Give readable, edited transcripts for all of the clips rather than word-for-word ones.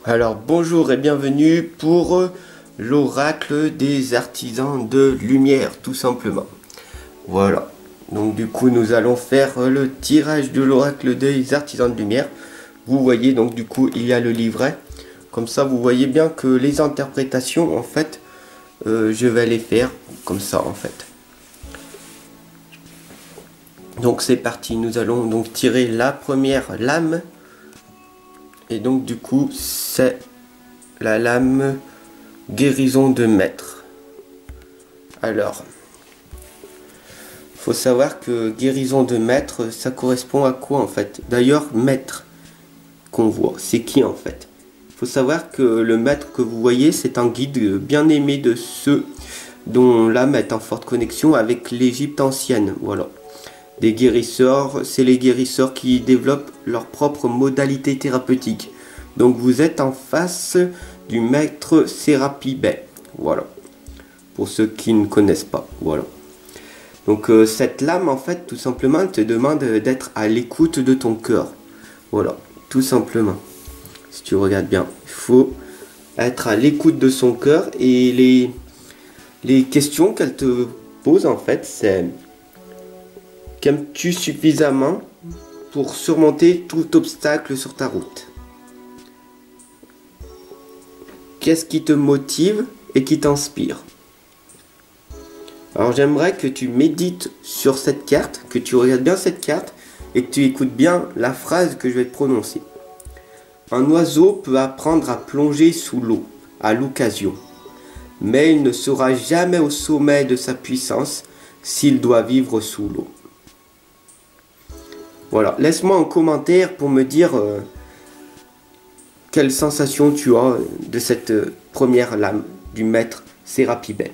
Alors bonjour et bienvenue pour l'oracle des artisans de lumière, tout simplement. Voilà, donc du coup nous allons faire le tirage de l'oracle des artisans de lumière. Vous voyez donc du coup il y a le livret. Comme ça vous voyez bien que les interprétations en fait je vais les faire comme ça en fait. Donc c'est parti, nous allons donc tirer la première lame. Et donc du coup c'est la lame guérison de maître. Alors, faut savoir que guérison de maître, ça correspond à quoi en fait? D'ailleurs, maître qu'on voit, c'est qui en fait? Faut savoir que le maître que vous voyez, c'est un guide bien aimé de ceux dont l'âme est en forte connexion avec l'Égypte ancienne. Voilà. Des guérisseurs, c'est les guérisseurs qui développent leur propre modalité thérapeutique. Donc vous êtes en face du maître Sérapi Bey. Voilà. Pour ceux qui ne connaissent pas. Voilà. Donc cette lame, en fait, tout simplement, te demande d'être à l'écoute de ton cœur. Voilà. Tout simplement. Si tu regardes bien. Il faut être à l'écoute de son cœur. Et les questions qu'elle te pose, en fait, c'est... Qu'aimes-tu suffisamment pour surmonter tout obstacle sur ta route? Qu'est-ce qui te motive et qui t'inspire? Alors j'aimerais que tu médites sur cette carte, que tu regardes bien cette carte et que tu écoutes bien la phrase que je vais te prononcer. Un oiseau peut apprendre à plonger sous l'eau, à l'occasion, mais il ne sera jamais au sommet de sa puissance s'il doit vivre sous l'eau. Voilà, laisse-moi un commentaire pour me dire quelle sensation tu as de cette première lame du maître Sérapi Bey.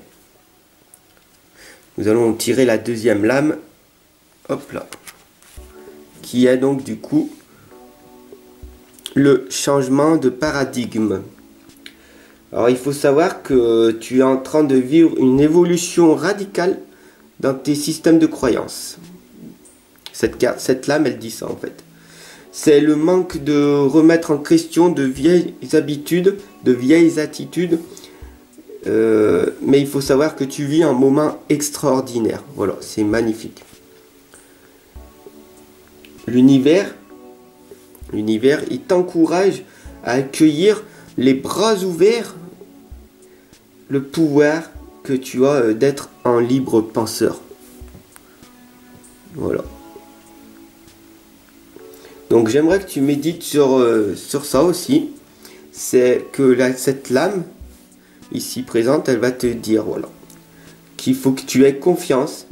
Nous allons tirer la deuxième lame, hop là, qui est donc du coup le changement de paradigme. Alors il faut savoir que tu es en train de vivre une évolution radicale dans tes systèmes de croyances. Cette lame, elle dit ça en fait. C'est le manque de remettre en question de vieilles habitudes, de vieilles attitudes. Mais il faut savoir que tu vis un moment extraordinaire. Voilà, c'est magnifique. L'univers, il t'encourage à accueillir les bras ouverts le pouvoir que tu as d'être un libre penseur. Voilà. Donc j'aimerais que tu médites sur ça aussi. C'est que cette lame, ici présente, elle va te dire, voilà, qu'il faut que tu aies confiance.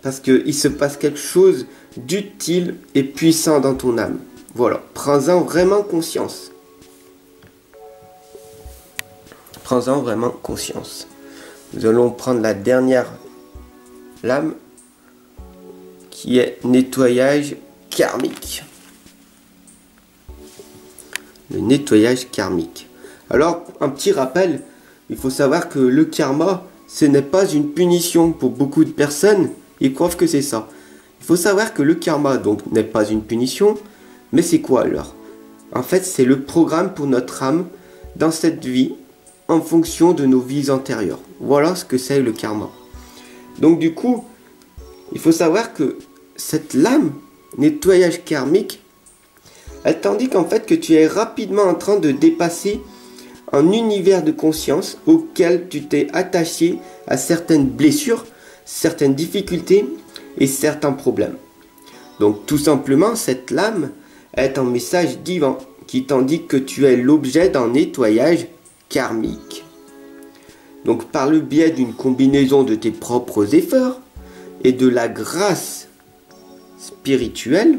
Parce qu'il se passe quelque chose d'utile et puissant dans ton âme. Voilà, prends-en vraiment conscience. Prends-en vraiment conscience. Nous allons prendre la dernière lame, qui est nettoyage karmique. Le nettoyage karmique. Alors, un petit rappel, il faut savoir que le karma, ce n'est pas une punition pour beaucoup de personnes. Ils croient que c'est ça. Il faut savoir que le karma, donc, n'est pas une punition, mais c'est quoi alors? En fait, c'est le programme pour notre âme dans cette vie en fonction de nos vies antérieures. Voilà ce que c'est le karma. Donc du coup, il faut savoir que cette lame, nettoyage karmique, elle t'indique en fait que tu es rapidement en train de dépasser un univers de conscience auquel tu t'es attaché à certaines blessures, certaines difficultés et certains problèmes. Donc tout simplement, cette lame est un message divin qui t'indique que tu es l'objet d'un nettoyage karmique. Donc par le biais d'une combinaison de tes propres efforts et de la grâce spirituelle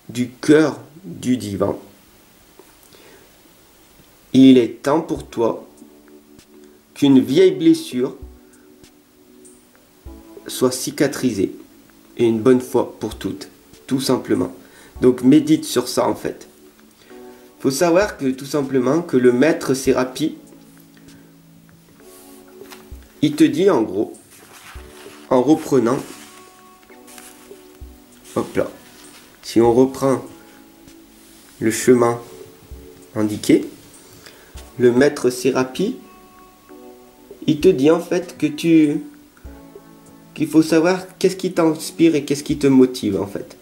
du cœur du divin, il est temps pour toi qu'une vieille blessure soit cicatrisée et une bonne fois pour toutes, tout simplement. Donc médite sur ça en fait. Faut savoir que tout simplement que le maître Sérapi, il te dit en gros, en reprenant, hop là, si on reprend le chemin indiqué. Le maître Sérapi, il te dit en fait qu'il faut savoir qu'est-ce qui t'inspire et qu'est-ce qui te motive en fait.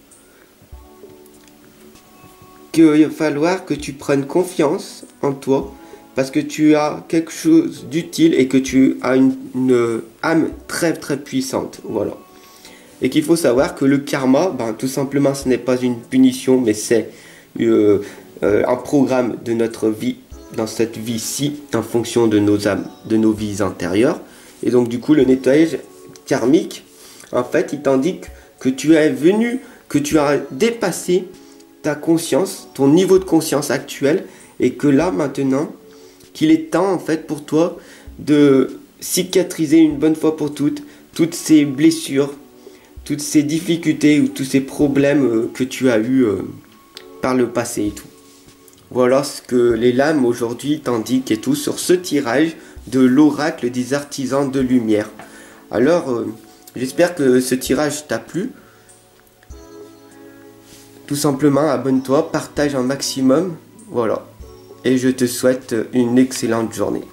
Qu'il va falloir que tu prennes confiance en toi parce que tu as quelque chose d'utile et que tu as une âme très très puissante. Voilà. Et qu'il faut savoir que le karma, tout simplement ce n'est pas une punition mais c'est un programme de notre vie dans cette vie-ci en fonction de nos âmes, de nos vies intérieures. Et donc du coup le nettoyage karmique, en fait il t'indique que tu es venu, que tu as dépassé ta conscience, ton niveau de conscience actuel, et que là maintenant qu'il est temps en fait pour toi de cicatriser une bonne fois pour toutes ces blessures, toutes ces difficultés ou tous ces problèmes que tu as eu par le passé et tout. Voilà ce que les lames aujourd'hui t'indiquent et tout sur ce tirage de l'oracle des artisans de lumière. Alors j'espère que ce tirage t'a plu. Tout simplement abonne-toi, partage un maximum, voilà. Et je te souhaite une excellente journée.